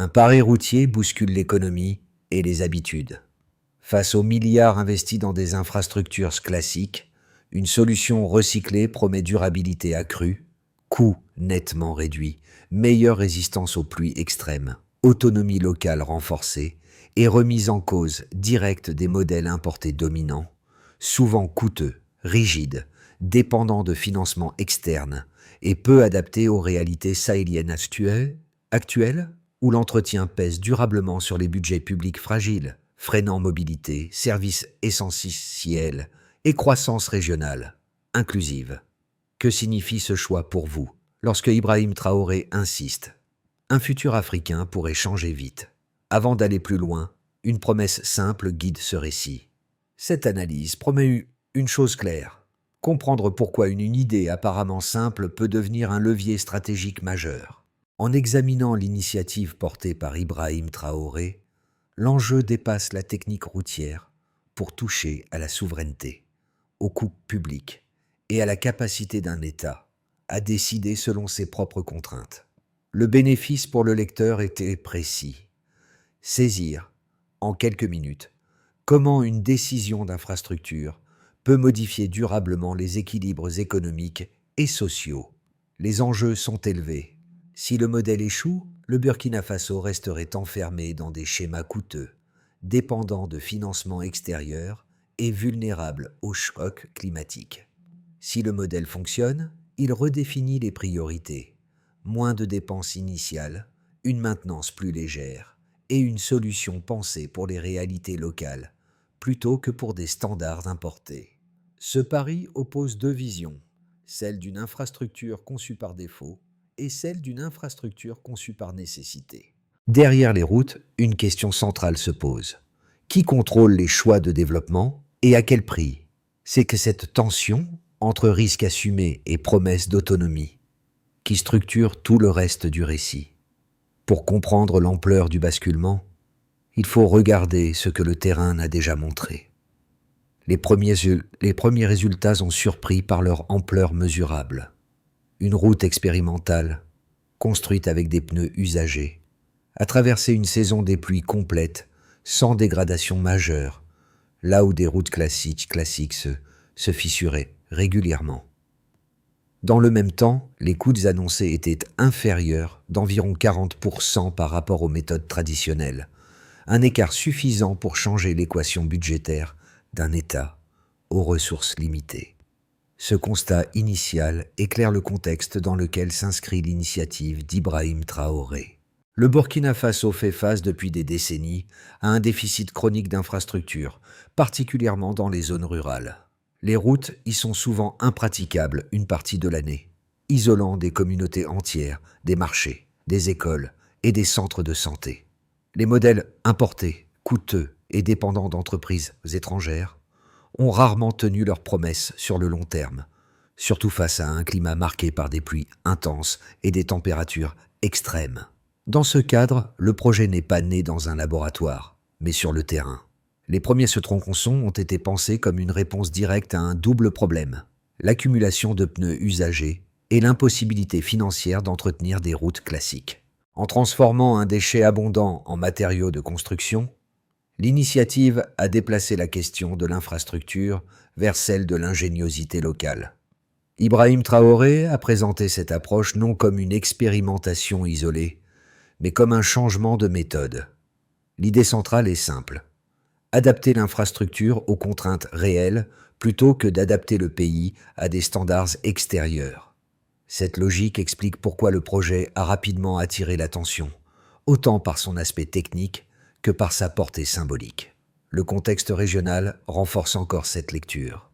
Un pavé routier bouscule l'économie et les habitudes. Face aux milliards investis dans des infrastructures classiques, une solution recyclée promet durabilité accrue, coûts nettement réduits, meilleure résistance aux pluies extrêmes, autonomie locale renforcée et remise en cause directe des modèles importés dominants, souvent coûteux, rigides, dépendants de financements externes et peu adaptés aux réalités sahéliennes actuelles, où l'entretien pèse durablement sur les budgets publics fragiles, freinant mobilité, services essentiels et croissance régionale, inclusive. Que signifie ce choix pour vous lorsque Ibrahim Traoré insiste? Un futur africain pourrait changer vite. Avant d'aller plus loin, une promesse simple guide ce récit. Cette analyse promet une chose claire: comprendre pourquoi une idée apparemment simple peut devenir un levier stratégique majeur. En examinant l'initiative portée par Ibrahim Traoré, l'enjeu dépasse la technique routière pour toucher à la souveraineté, aux coûts publics et à la capacité d'un État à décider selon ses propres contraintes. Le bénéfice pour le lecteur était précis. Saisir, en quelques minutes, comment une décision d'infrastructure peut modifier durablement les équilibres économiques et sociaux. Les enjeux sont élevés. Si le modèle échoue, le Burkina Faso resterait enfermé dans des schémas coûteux, dépendant de financements extérieurs et vulnérable aux chocs climatiques. Si le modèle fonctionne, il redéfinit les priorités. Moins de dépenses initiales, une maintenance plus légère et une solution pensée pour les réalités locales, plutôt que pour des standards importés. Ce pari oppose deux visions, celle d'une infrastructure conçue par défaut et celle d'une infrastructure conçue par nécessité. Derrière les routes, une question centrale se pose. Qui contrôle les choix de développement et à quel prix? C'est que cette tension entre risques assumés et promesses d'autonomie qui structure tout le reste du récit. Pour comprendre l'ampleur du basculement, il faut regarder ce que le terrain a déjà montré. Les premiers résultats ont surpris par leur ampleur mesurable. Une route expérimentale, construite avec des pneus usagés, a traversé une saison des pluies complète, sans dégradation majeure, là où des routes classiques se fissuraient régulièrement. Dans le même temps, les coûts annoncés étaient inférieurs d'environ 40% par rapport aux méthodes traditionnelles, un écart suffisant pour changer l'équation budgétaire d'un État aux ressources limitées. Ce constat initial éclaire le contexte dans lequel s'inscrit l'initiative d'Ibrahim Traoré. Le Burkina Faso fait face depuis des décennies à un déficit chronique d'infrastructures, particulièrement dans les zones rurales. Les routes y sont souvent impraticables une partie de l'année, isolant des communautés entières, des marchés, des écoles et des centres de santé. Les modèles importés, coûteux et dépendants d'entreprises étrangères ont rarement tenu leurs promesses sur le long terme, surtout face à un climat marqué par des pluies intenses et des températures extrêmes. Dans ce cadre, le projet n'est pas né dans un laboratoire, mais sur le terrain. Les premiers tronçons ont été pensés comme une réponse directe à un double problème: l'accumulation de pneus usagés et l'impossibilité financière d'entretenir des routes classiques. En transformant un déchet abondant en matériaux de construction, l'initiative a déplacé la question de l'infrastructure vers celle de l'ingéniosité locale. Ibrahim Traoré a présenté cette approche non comme une expérimentation isolée, mais comme un changement de méthode. L'idée centrale est simple: adapter l'infrastructure aux contraintes réelles plutôt que d'adapter le pays à des standards extérieurs. Cette logique explique pourquoi le projet a rapidement attiré l'attention, autant par son aspect technique que par sa portée symbolique. Le contexte régional renforce encore cette lecture.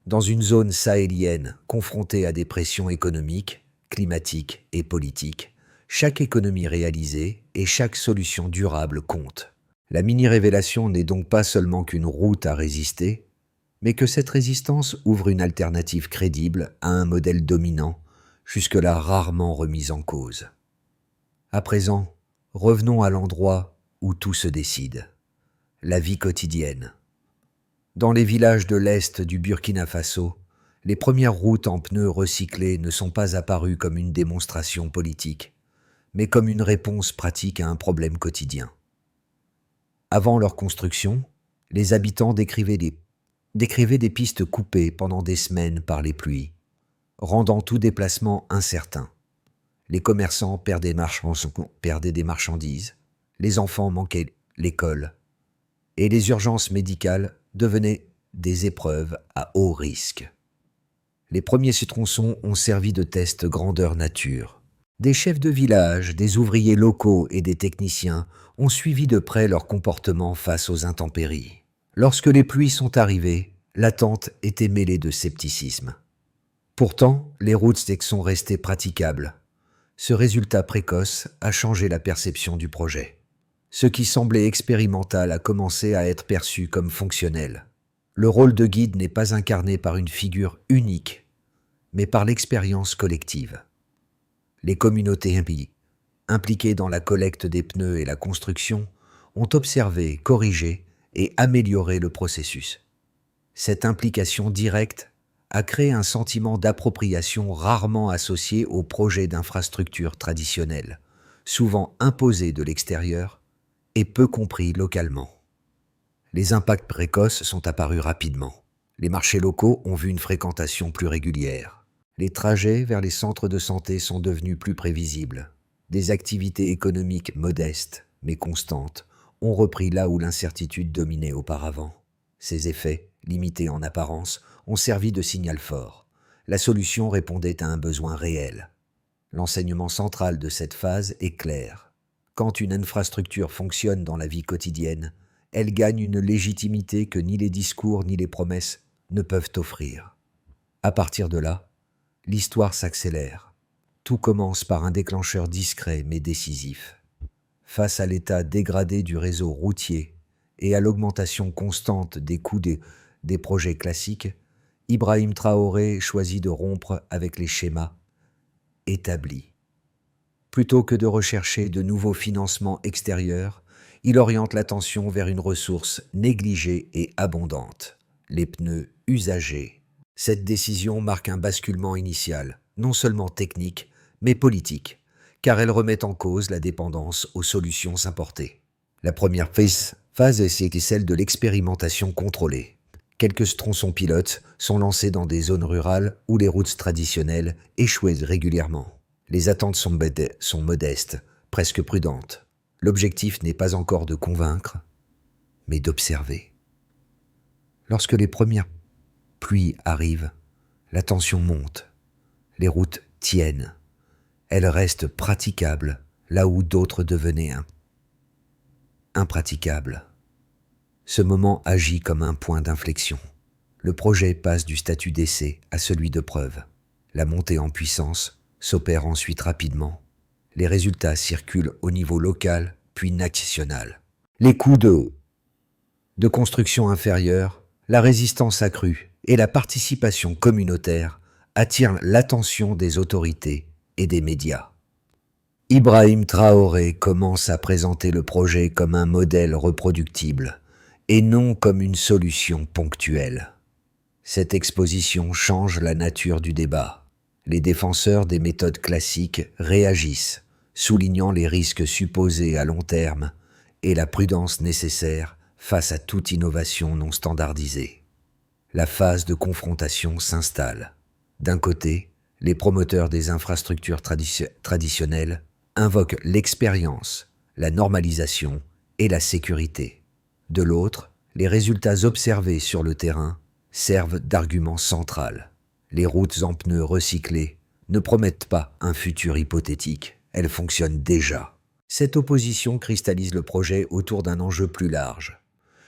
Dans une zone sahélienne confrontée à des pressions économiques, climatiques et politiques, chaque économie réalisée et chaque solution durable compte. La mini-révélation n'est donc pas seulement qu'une route à résister, mais que cette résistance ouvre une alternative crédible à un modèle dominant, jusque-là rarement remis en cause. À présent, revenons à l'endroit où tout se décide: la vie quotidienne. Dans les villages de l'est du Burkina Faso, les premières routes en pneus recyclés ne sont pas apparues comme une démonstration politique, mais comme une réponse pratique à un problème quotidien. Avant leur construction, les habitants décrivaient des pistes coupées pendant des semaines par les pluies, rendant tout déplacement incertain. Les commerçants perdaient des marchandises, les enfants manquaient l'école, et les urgences médicales devenaient des épreuves à haut risque. Les premiers tronçons ont servi de test grandeur nature. Des chefs de village, des ouvriers locaux et des techniciens ont suivi de près leur comportement face aux intempéries. Lorsque les pluies sont arrivées, l'attente était mêlée de scepticisme. Pourtant, les routes sont restées praticables. Ce résultat précoce a changé la perception du projet. Ce qui semblait expérimental a commencé à être perçu comme fonctionnel. Le rôle de guide n'est pas incarné par une figure unique, mais par l'expérience collective. Les communautés impliquées dans la collecte des pneus et la construction ont observé, corrigé et amélioré le processus. Cette implication directe a créé un sentiment d'appropriation rarement associé aux projets d'infrastructures traditionnels, souvent imposés de l'extérieur et peu compris localement. Les impacts précoces sont apparus rapidement. Les marchés locaux ont vu une fréquentation plus régulière. Les trajets vers les centres de santé sont devenus plus prévisibles. Des activités économiques modestes, mais constantes, ont repris là où l'incertitude dominait auparavant. Ces effets, limités en apparence, ont servi de signal fort. La solution répondait à un besoin réel. L'enseignement central de cette phase est clair. Quand une infrastructure fonctionne dans la vie quotidienne, elle gagne une légitimité que ni les discours ni les promesses ne peuvent offrir. À partir de là, l'histoire s'accélère. Tout commence par un déclencheur discret mais décisif. Face à l'état dégradé du réseau routier et à l'augmentation constante des coûts des projets classiques, Ibrahim Traoré choisit de rompre avec les schémas établis. Plutôt que de rechercher de nouveaux financements extérieurs, il oriente l'attention vers une ressource négligée et abondante, les pneus usagés. Cette décision marque un basculement initial, non seulement technique, mais politique, car elle remet en cause la dépendance aux solutions importées. La première phase est celle de l'expérimentation contrôlée. Quelques tronçons pilotes sont lancés dans des zones rurales où les routes traditionnelles échouaient régulièrement. Les attentes sont modestes, presque prudentes. L'objectif n'est pas encore de convaincre, mais d'observer. Lorsque les premières pluies arrivent, la tension monte, les routes tiennent. Elles restent praticables là où d'autres devenaient impraticables. Ce moment agit comme un point d'inflexion. Le projet passe du statut d'essai à celui de preuve. La montée en puissance s'opère ensuite rapidement. Les résultats circulent au niveau local puis national. Les coûts de construction inférieurs, la résistance accrue et la participation communautaire attirent l'attention des autorités et des médias. Ibrahim Traoré commence à présenter le projet comme un modèle reproductible et non comme une solution ponctuelle. Cette exposition change la nature du débat. Les défenseurs des méthodes classiques réagissent, soulignant les risques supposés à long terme et la prudence nécessaire face à toute innovation non standardisée. La phase de confrontation s'installe. D'un côté, les promoteurs des infrastructures traditionnelles invoquent l'expérience, la normalisation et la sécurité. De l'autre, les résultats observés sur le terrain servent d'argument central. Les routes en pneus recyclés ne promettent pas un futur hypothétique, elles fonctionnent déjà. Cette opposition cristallise le projet autour d'un enjeu plus large.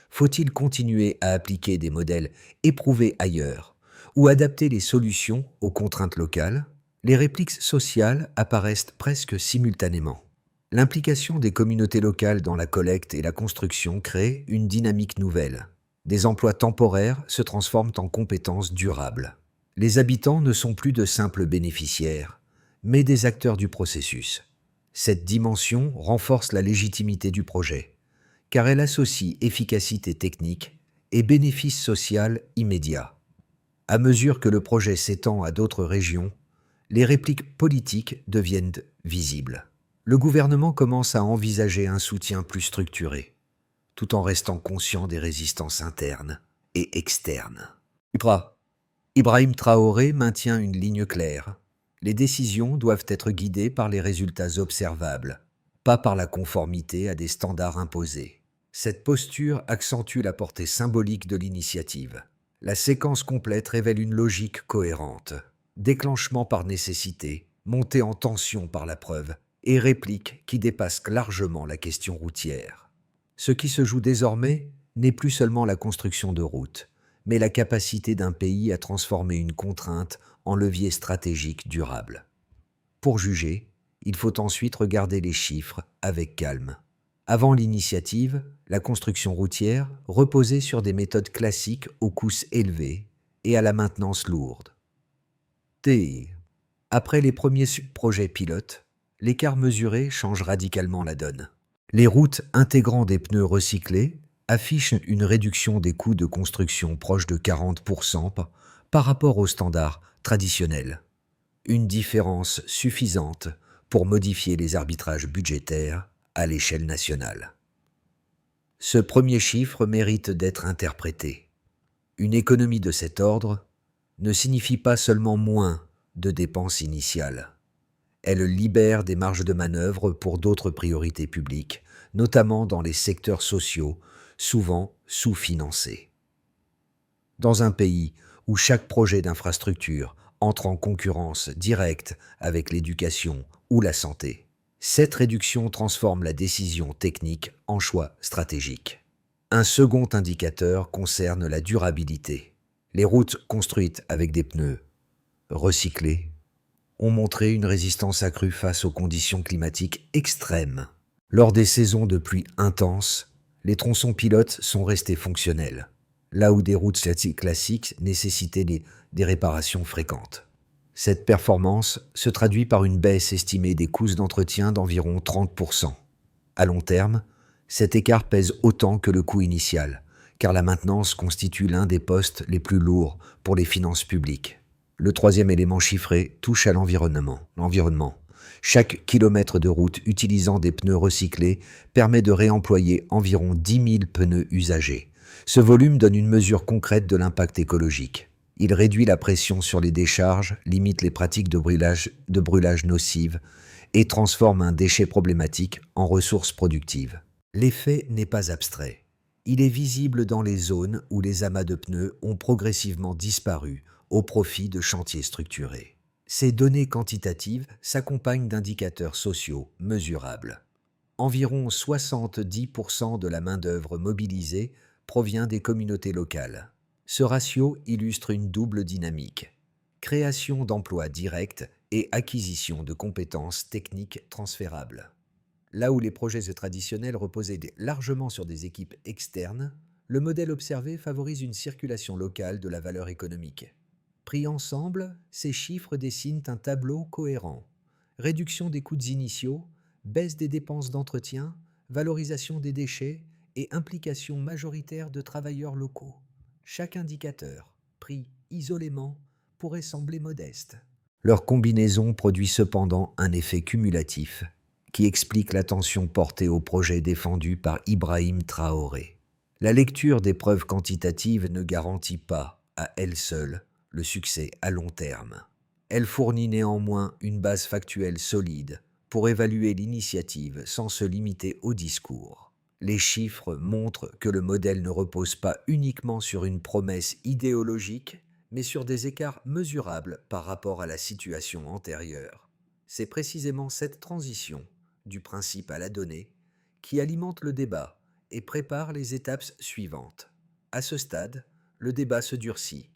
Faut-il continuer à appliquer des modèles éprouvés ailleurs ou adapter les solutions aux contraintes locales? Les répliques sociales apparaissent presque simultanément. L'implication des communautés locales dans la collecte et la construction crée une dynamique nouvelle. Des emplois temporaires se transforment en compétences durables. Les habitants ne sont plus de simples bénéficiaires, mais des acteurs du processus. Cette dimension renforce la légitimité du projet, car elle associe efficacité technique et bénéfice social immédiat. À mesure que le projet s'étend à d'autres régions, les répliques politiques deviennent visibles. le gouvernement commence à envisager un soutien plus structuré, tout en restant conscient des résistances internes et externes. Ibrahim Traoré maintient une ligne claire. Les décisions doivent être guidées par les résultats observables, pas par la conformité à des standards imposés. Cette posture accentue la portée symbolique de l'initiative. La séquence complète révèle une logique cohérente. Déclenchement par nécessité, montée en tension par la preuve, et réplique qui dépasse largement la question routière. Ce qui se joue désormais n'est plus seulement la construction de routes, mais la capacité d'un pays à transformer une contrainte en levier stratégique durable. Pour juger, il faut ensuite regarder les chiffres avec calme. Avant l'initiative, la construction routière reposait sur des méthodes classiques aux coûts élevés et à la maintenance lourde. Après les premiers projets pilotes, l'écart mesuré change radicalement la donne. Les routes intégrant des pneus recyclés affichent une réduction des coûts de construction proche de 40% par rapport aux standards traditionnels. Une différence suffisante pour modifier les arbitrages budgétaires à l'échelle nationale. Ce premier chiffre mérite d'être interprété. Une économie de cet ordre ne signifie pas seulement moins de dépenses initiales. Elle libère des marges de manœuvre pour d'autres priorités publiques, notamment dans les secteurs sociaux, souvent sous-financés. Dans un pays où chaque projet d'infrastructure entre en concurrence directe avec l'éducation ou la santé, cette réduction transforme la décision technique en choix stratégique. Un second indicateur concerne la durabilité. Les routes construites avec des pneus recyclés ont montré une résistance accrue face aux conditions climatiques extrêmes. Lors des saisons de pluie intenses, les tronçons pilotes sont restés fonctionnels, là où des routes classiques nécessitaient des réparations fréquentes. Cette performance se traduit par une baisse estimée des coûts d'entretien d'environ 30%. À long terme, cet écart pèse autant que le coût initial, car la maintenance constitue l'un des postes les plus lourds pour les finances publiques. Le troisième élément chiffré touche à l'environnement. Chaque kilomètre de route utilisant des pneus recyclés permet de réemployer environ 10 000 pneus usagés. Ce volume donne une mesure concrète de l'impact écologique. Il réduit la pression sur les décharges, limite les pratiques de brûlage nocives et transforme un déchet problématique en ressource productive. L'effet n'est pas abstrait. Il est visible dans les zones où les amas de pneus ont progressivement disparu au profit de chantiers structurés. Ces données quantitatives s'accompagnent d'indicateurs sociaux mesurables. Environ 70% de la main-d'œuvre mobilisée provient des communautés locales. Ce ratio illustre une double dynamique: création d'emplois directs et acquisition de compétences techniques transférables. Là où les projets traditionnels reposaient largement sur des équipes externes, le modèle observé favorise une circulation locale de la valeur économique. Pris ensemble, ces chiffres dessinent un tableau cohérent. Réduction des coûts initiaux, baisse des dépenses d'entretien, valorisation des déchets et implication majoritaire de travailleurs locaux. Chaque indicateur, pris isolément, pourrait sembler modeste. Leur combinaison produit cependant un effet cumulatif qui explique l'attention portée au projet défendu par Ibrahim Traoré. La lecture des preuves quantitatives ne garantit pas, à elle seule, le succès à long terme. Elle fournit néanmoins une base factuelle solide pour évaluer l'initiative sans se limiter au discours. Les chiffres montrent que le modèle ne repose pas uniquement sur une promesse idéologique, mais sur des écarts mesurables par rapport à la situation antérieure. C'est précisément cette transition, du principe à la donnée, qui alimente le débat et prépare les étapes suivantes. À ce stade, le débat se durcit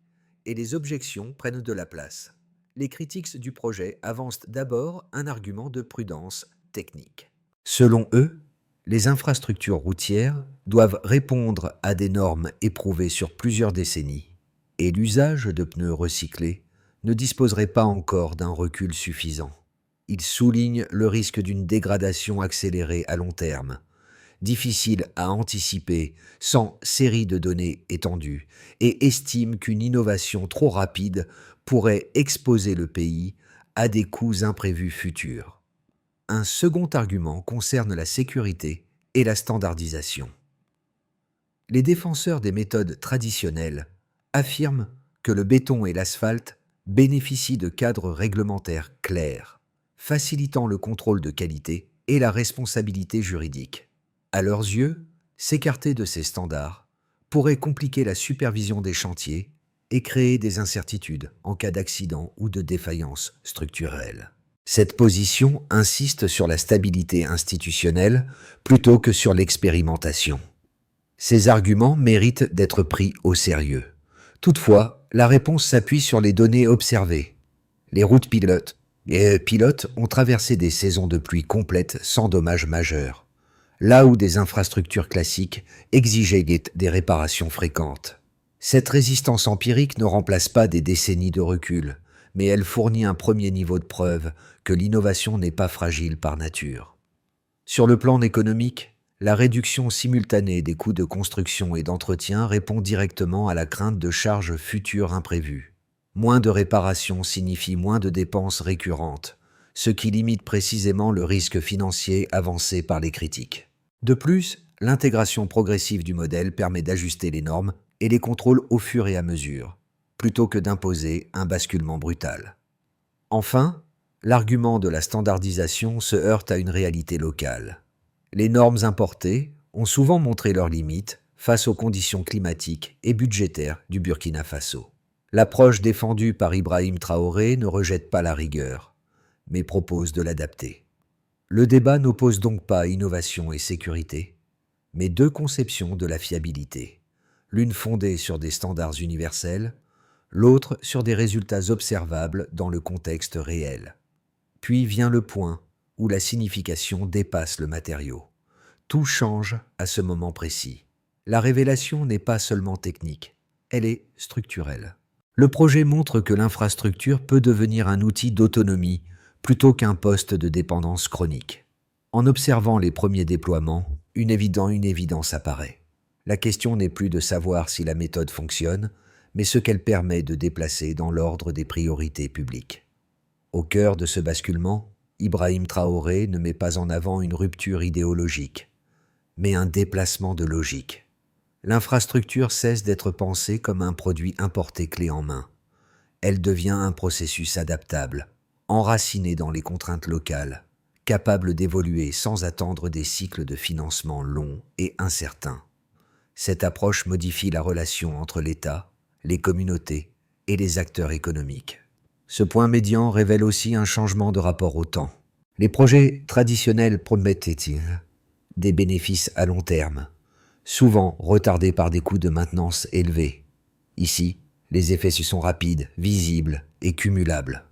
et les objections prennent de la place. Les critiques du projet avancent d'abord un argument de prudence technique. Selon eux, les infrastructures routières doivent répondre à des normes éprouvées sur plusieurs décennies, et l'usage de pneus recyclés ne disposerait pas encore d'un recul suffisant. Ils soulignent le risque d'une dégradation accélérée à long terme, difficile à anticiper sans série de données étendues, et estiment qu'une innovation trop rapide pourrait exposer le pays à des coûts imprévus futurs. Un second argument concerne la sécurité et la standardisation. Les défenseurs des méthodes traditionnelles affirment que le béton et l'asphalte bénéficient de cadres réglementaires clairs, facilitant le contrôle de qualité et la responsabilité juridique. À leurs yeux, s'écarter de ces standards pourrait compliquer la supervision des chantiers et créer des incertitudes en cas d'accident ou de défaillance structurelle. Cette position insiste sur la stabilité institutionnelle plutôt que sur l'expérimentation. Ces arguments méritent d'être pris au sérieux. Toutefois, la réponse s'appuie sur les données observées. Les routes pilotes ont traversé des saisons de pluie complètes sans dommages majeurs, là où des infrastructures classiques exigeaient des réparations fréquentes. Cette résistance empirique ne remplace pas des décennies de recul, mais elle fournit un premier niveau de preuve que l'innovation n'est pas fragile par nature. Sur le plan économique, la réduction simultanée des coûts de construction et d'entretien répond directement à la crainte de charges futures imprévues. Moins de réparations signifie moins de dépenses récurrentes, ce qui limite précisément le risque financier avancé par les critiques. De plus, l'intégration progressive du modèle permet d'ajuster les normes et les contrôles au fur et à mesure, plutôt que d'imposer un basculement brutal. Enfin, l'argument de la standardisation se heurte à une réalité locale. Les normes importées ont souvent montré leurs limites face aux conditions climatiques et budgétaires du Burkina Faso. L'approche défendue par Ibrahim Traoré ne rejette pas la rigueur, mais propose de l'adapter. Le débat n'oppose donc pas innovation et sécurité, mais deux conceptions de la fiabilité, l'une fondée sur des standards universels, l'autre sur des résultats observables dans le contexte réel. Puis vient le point où la signification dépasse le matériau. Tout change à ce moment précis. La révélation n'est pas seulement technique, elle est structurelle. Le projet montre que l'infrastructure peut devenir un outil d'autonomie plutôt qu'un poste de dépendance chronique. En observant les premiers déploiements, une évidence apparaît. La question n'est plus de savoir si la méthode fonctionne, mais ce qu'elle permet de déplacer dans l'ordre des priorités publiques. Au cœur de ce basculement, Ibrahim Traoré ne met pas en avant une rupture idéologique, mais un déplacement de logique. L'infrastructure cesse d'être pensée comme un produit importé clé en main. Elle devient un processus adaptable, enraciné dans les contraintes locales, capable d'évoluer sans attendre des cycles de financement longs et incertains. Cette approche modifie la relation entre l'État, les communautés et les acteurs économiques. Ce point médian révèle aussi un changement de rapport au temps. Les projets traditionnels promettaient des bénéfices à long terme, souvent retardés par des coûts de maintenance élevés. Ici, les effets sont rapides, visibles et cumulables.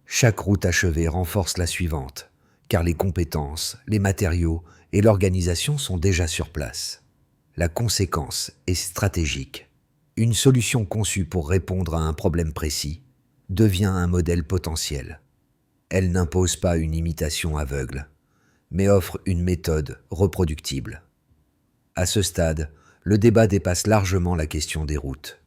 Chaque route achevée renforce la suivante, car les compétences, les matériaux et l'organisation sont déjà sur place. La conséquence est stratégique. Une solution conçue pour répondre à un problème précis devient un modèle potentiel. Elle n'impose pas une imitation aveugle, mais offre une méthode reproductible. À ce stade, le débat dépasse largement la question des routes.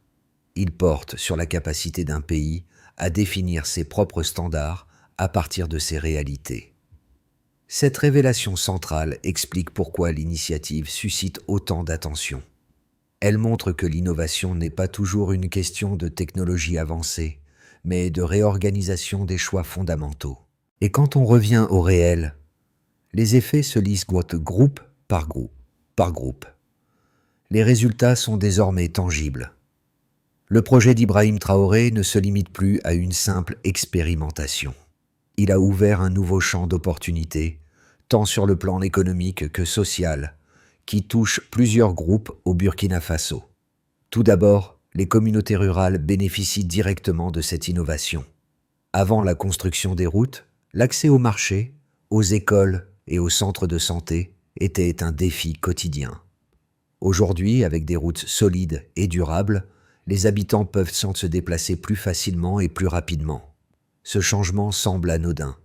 Il porte sur la capacité d'un pays à définir ses propres standards à partir de ses réalités. Cette révélation centrale explique pourquoi l'initiative suscite autant d'attention. Elle montre que l'innovation n'est pas toujours une question de technologie avancée, mais de réorganisation des choix fondamentaux. Et quand on revient au réel, les effets se lisent groupe par groupe. Les résultats sont désormais tangibles. Le projet d'Ibrahim Traoré ne se limite plus à une simple expérimentation. Il a ouvert un nouveau champ d'opportunités, tant sur le plan économique que social, qui touche plusieurs groupes au Burkina Faso. Tout d'abord, les communautés rurales bénéficient directement de cette innovation. Avant la construction des routes, l'accès aux marchés, aux écoles et aux centres de santé était un défi quotidien. Aujourd'hui, avec des routes solides et durables, les habitants peuvent se déplacer plus facilement et plus rapidement. Ce changement semble anodin,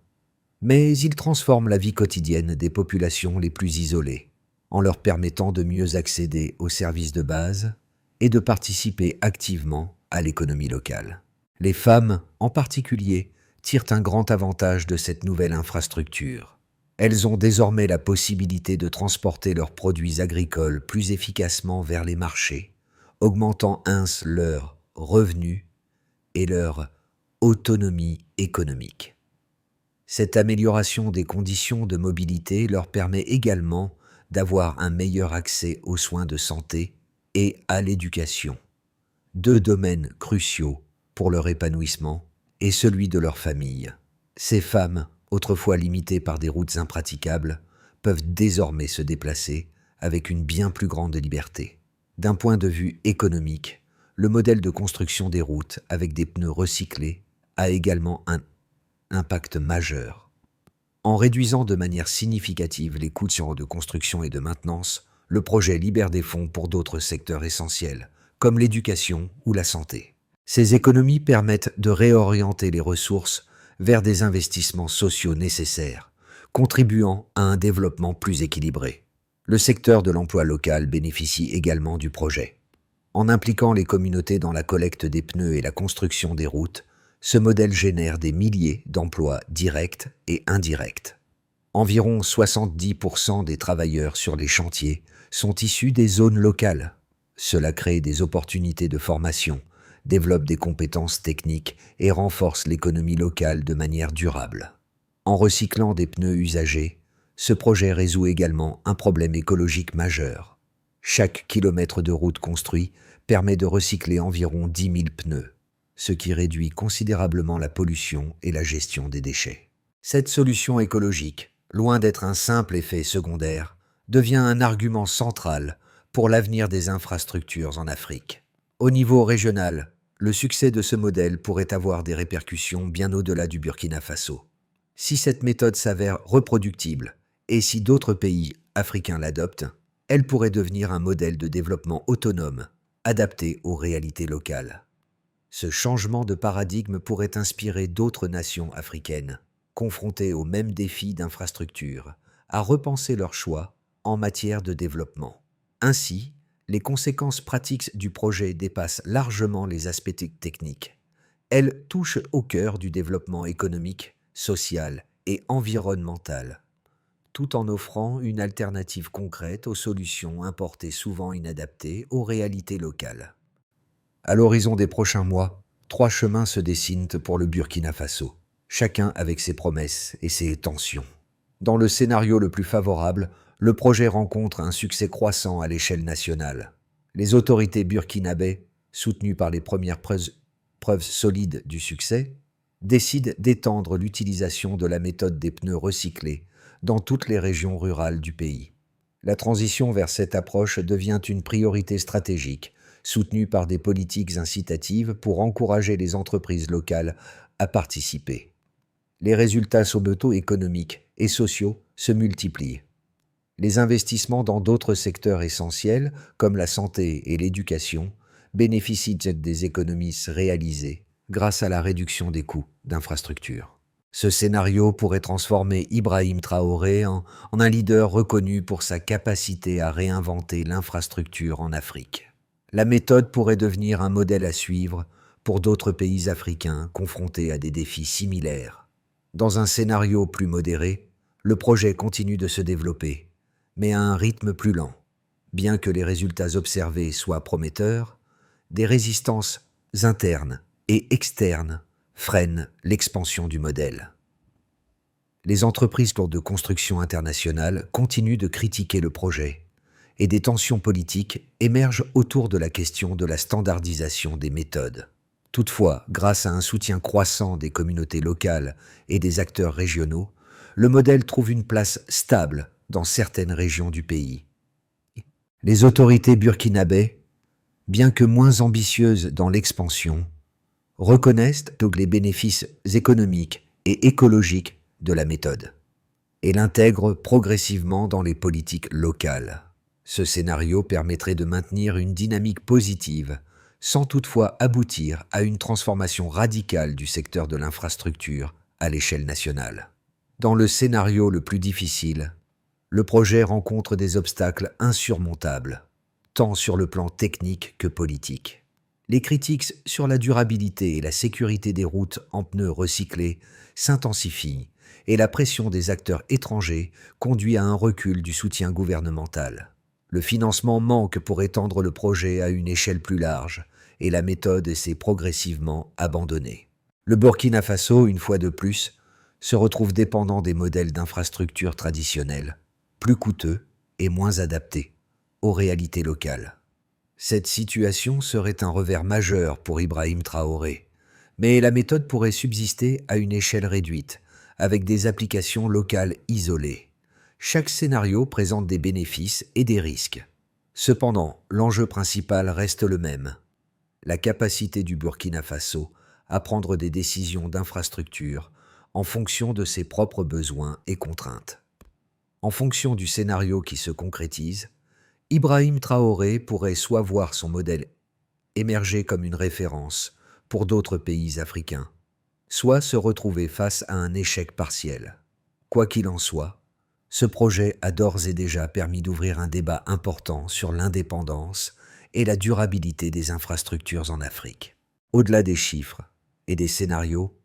mais il transforme la vie quotidienne des populations les plus isolées, en leur permettant de mieux accéder aux services de base et de participer activement à l'économie locale. Les femmes, en particulier, tirent un grand avantage de cette nouvelle infrastructure. Elles ont désormais la possibilité de transporter leurs produits agricoles plus efficacement vers les marchés, augmentant ainsi leurs revenus et leur autonomie économique. Cette amélioration des conditions de mobilité leur permet également d'avoir un meilleur accès aux soins de santé et à l'éducation, deux domaines cruciaux pour leur épanouissement et celui de leur famille. Ces femmes, autrefois limitées par des routes impraticables, peuvent désormais se déplacer avec une bien plus grande liberté. D'un point de vue économique, le modèle de construction des routes avec des pneus recyclés a également un impact majeur. En réduisant de manière significative les coûts de construction et de maintenance, le projet libère des fonds pour d'autres secteurs essentiels, comme l'éducation ou la santé. Ces économies permettent de réorienter les ressources vers des investissements sociaux nécessaires, contribuant à un développement plus équilibré. Le secteur de l'emploi local bénéficie également du projet. En impliquant les communautés dans la collecte des pneus et la construction des routes, ce modèle génère des milliers d'emplois directs et indirects. Environ 70% des travailleurs sur les chantiers sont issus des zones locales. Cela crée des opportunités de formation, développe des compétences techniques et renforce l'économie locale de manière durable. En recyclant des pneus usagés, ce projet résout également un problème écologique majeur. Chaque kilomètre de route construit permet de recycler environ 10 000 pneus, ce qui réduit considérablement la pollution et la gestion des déchets. Cette solution écologique, loin d'être un simple effet secondaire, devient un argument central pour l'avenir des infrastructures en Afrique. Au niveau régional, le succès de ce modèle pourrait avoir des répercussions bien au-delà du Burkina Faso. Si cette méthode s'avère reproductible et si d'autres pays africains l'adoptent, elle pourrait devenir un modèle de développement autonome, adapté aux réalités locales. Ce changement de paradigme pourrait inspirer d'autres nations africaines, confrontées aux mêmes défis d'infrastructure, à repenser leurs choix en matière de développement. Ainsi, les conséquences pratiques du projet dépassent largement les aspects techniques. Elles touchent au cœur du développement économique, social et environnemental, tout en offrant une alternative concrète aux solutions importées souvent inadaptées aux réalités locales. À l'horizon des prochains mois, 3 chemins se dessinent pour le Burkina Faso, chacun avec ses promesses et ses tensions. Dans le scénario le plus favorable, le projet rencontre un succès croissant à l'échelle nationale. Les autorités burkinabées, soutenues par les premières preuves solides du succès, décident d'étendre l'utilisation de la méthode des pneus recyclés dans toutes les régions rurales du pays. La transition vers cette approche devient une priorité stratégique, soutenue par des politiques incitatives pour encourager les entreprises locales à participer. Les résultats socio-économiques et sociaux se multiplient. Les investissements dans d'autres secteurs essentiels, comme la santé et l'éducation, bénéficient des économies réalisées grâce à la réduction des coûts d'infrastructure. Ce scénario pourrait transformer Ibrahim Traoré en un leader reconnu pour sa capacité à réinventer l'infrastructure en Afrique. La méthode pourrait devenir un modèle à suivre pour d'autres pays africains confrontés à des défis similaires. Dans un scénario plus modéré, le projet continue de se développer, mais à un rythme plus lent. Bien que les résultats observés soient prometteurs, des résistances internes et externes freinent l'expansion du modèle. Les entreprises de construction internationale continuent de critiquer le projet, et des tensions politiques émergent autour de la question de la standardisation des méthodes. Toutefois, grâce à un soutien croissant des communautés locales et des acteurs régionaux, le modèle trouve une place stable dans certaines régions du pays. Les autorités burkinabées, bien que moins ambitieuses dans l'expansion, reconnaissent les bénéfices économiques et écologiques de la méthode et l'intègrent progressivement dans les politiques locales. Ce scénario permettrait de maintenir une dynamique positive sans toutefois aboutir à une transformation radicale du secteur de l'infrastructure à l'échelle nationale. Dans le scénario le plus difficile, le projet rencontre des obstacles insurmontables, tant sur le plan technique que politique. Les critiques sur la durabilité et la sécurité des routes en pneus recyclés s'intensifient et la pression des acteurs étrangers conduit à un recul du soutien gouvernemental. Le financement manque pour étendre le projet à une échelle plus large, et la méthode s'est progressivement abandonnée. Le Burkina Faso, une fois de plus, se retrouve dépendant des modèles d'infrastructures traditionnels, plus coûteux et moins adaptés aux réalités locales. Cette situation serait un revers majeur pour Ibrahim Traoré, mais la méthode pourrait subsister à une échelle réduite, avec des applications locales isolées. Chaque scénario présente des bénéfices et des risques. Cependant, l'enjeu principal reste le même: la capacité du Burkina Faso à prendre des décisions d'infrastructure en fonction de ses propres besoins et contraintes. En fonction du scénario qui se concrétise, Ibrahim Traoré pourrait soit voir son modèle émerger comme une référence pour d'autres pays africains, soit se retrouver face à un échec partiel. Quoi qu'il en soit, ce projet a d'ores et déjà permis d'ouvrir un débat important sur l'indépendance et la durabilité des infrastructures en Afrique. Au-delà des chiffres et des scénarios,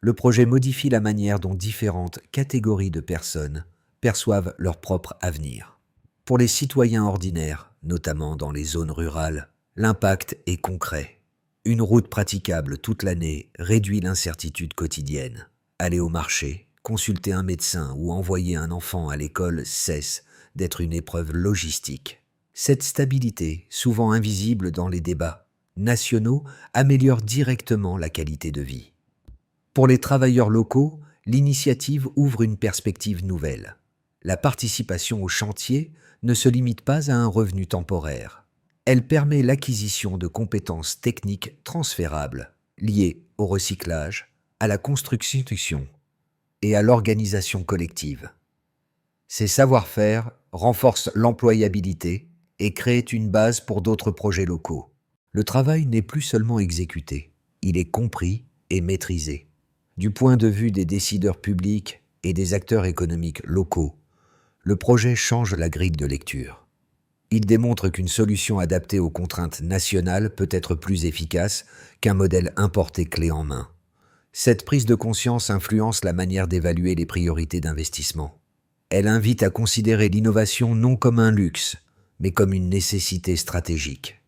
le projet modifie la manière dont différentes catégories de personnes perçoivent leur propre avenir. Pour les citoyens ordinaires, notamment dans les zones rurales, l'impact est concret. Une route praticable toute l'année réduit l'incertitude quotidienne. Aller au marché, consulter un médecin ou envoyer un enfant à l'école cesse d'être une épreuve logistique. Cette stabilité, souvent invisible dans les débats nationaux, améliore directement la qualité de vie. Pour les travailleurs locaux, l'initiative ouvre une perspective nouvelle. La participation au chantier ne se limite pas à un revenu temporaire. Elle permet l'acquisition de compétences techniques transférables, liées au recyclage, à la construction et à l'organisation collective. Ces savoir-faire renforcent l'employabilité et créent une base pour d'autres projets locaux. Le travail n'est plus seulement exécuté, il est compris et maîtrisé. Du point de vue des décideurs publics et des acteurs économiques locaux, le projet change la grille de lecture. Il démontre qu'une solution adaptée aux contraintes nationales peut être plus efficace qu'un modèle importé clé en main. Cette prise de conscience influence la manière d'évaluer les priorités d'investissement. Elle invite à considérer l'innovation non comme un luxe, mais comme une nécessité stratégique.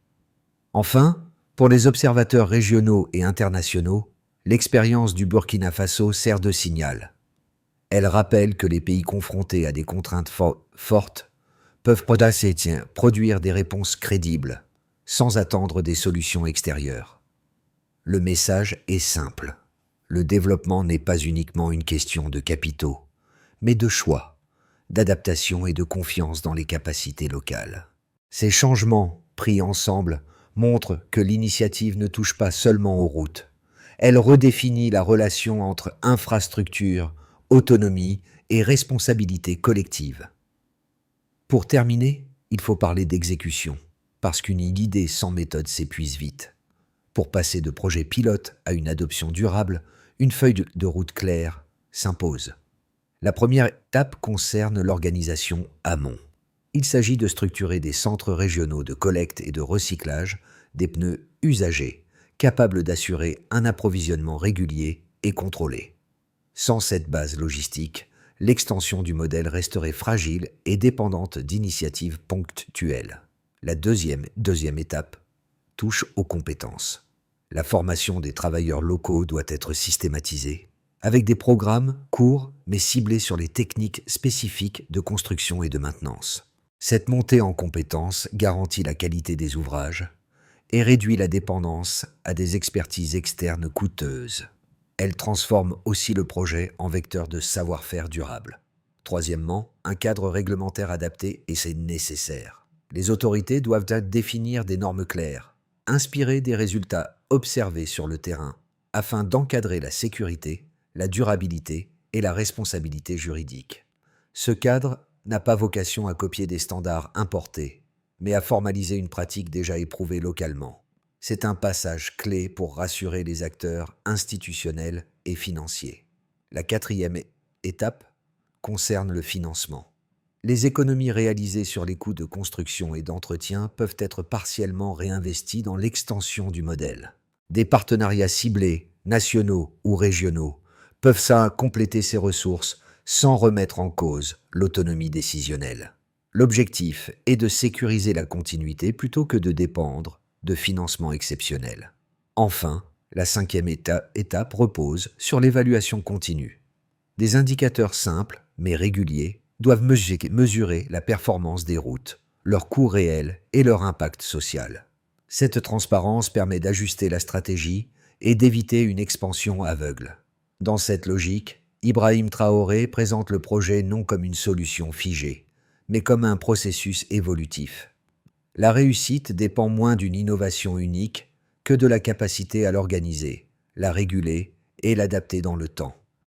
Enfin, pour les observateurs régionaux et internationaux, l'expérience du Burkina Faso sert de signal. Elle rappelle que les pays confrontés à des contraintes fortes peuvent produire des réponses crédibles, sans attendre des solutions extérieures. Le message est simple. Le développement n'est pas uniquement une question de capitaux, mais de choix, d'adaptation et de confiance dans les capacités locales. Ces changements, pris ensemble, montrent que l'initiative ne touche pas seulement aux routes. Elle redéfinit la relation entre infrastructure, autonomie et responsabilité collective. Pour terminer, il faut parler d'exécution, parce qu'une idée sans méthode s'épuise vite. Pour passer de projet pilote à une adoption durable, une feuille de route claire s'impose. La première étape concerne l'organisation amont. Il s'agit de structurer des centres régionaux de collecte et de recyclage des pneus usagés, capables d'assurer un approvisionnement régulier et contrôlé. Sans cette base logistique, l'extension du modèle resterait fragile et dépendante d'initiatives ponctuelles. La deuxième étape touche aux compétences. La formation des travailleurs locaux doit être systématisée, avec des programmes courts mais ciblés sur les techniques spécifiques de construction et de maintenance. Cette montée en compétences garantit la qualité des ouvrages et réduit la dépendance à des expertises externes coûteuses. Elle transforme aussi le projet en vecteur de savoir-faire durable. Troisièmement, un cadre réglementaire adapté et c'est nécessaire. Les autorités doivent définir des normes claires, inspirées des résultats observés sur le terrain, afin d'encadrer la sécurité, la durabilité et la responsabilité juridique. Ce cadre n'a pas vocation à copier des standards importés, mais à formaliser une pratique déjà éprouvée localement. C'est un passage clé pour rassurer les acteurs institutionnels et financiers. La quatrième étape concerne le financement. Les économies réalisées sur les coûts de construction et d'entretien peuvent être partiellement réinvesties dans l'extension du modèle. Des partenariats ciblés, nationaux ou régionaux, peuvent ça compléter ces ressources sans remettre en cause l'autonomie décisionnelle. L'objectif est de sécuriser la continuité plutôt que de dépendre de financements exceptionnels. Enfin, la cinquième étape repose sur l'évaluation continue. Des indicateurs simples, mais réguliers, doivent mesurer la performance des routes, leur coût réel et leur impact social. Cette transparence permet d'ajuster la stratégie et d'éviter une expansion aveugle. Dans cette logique, Ibrahim Traoré présente le projet non comme une solution figée, mais comme un processus évolutif. La réussite dépend moins d'une innovation unique que de la capacité à l'organiser, la réguler et l'adapter dans le temps.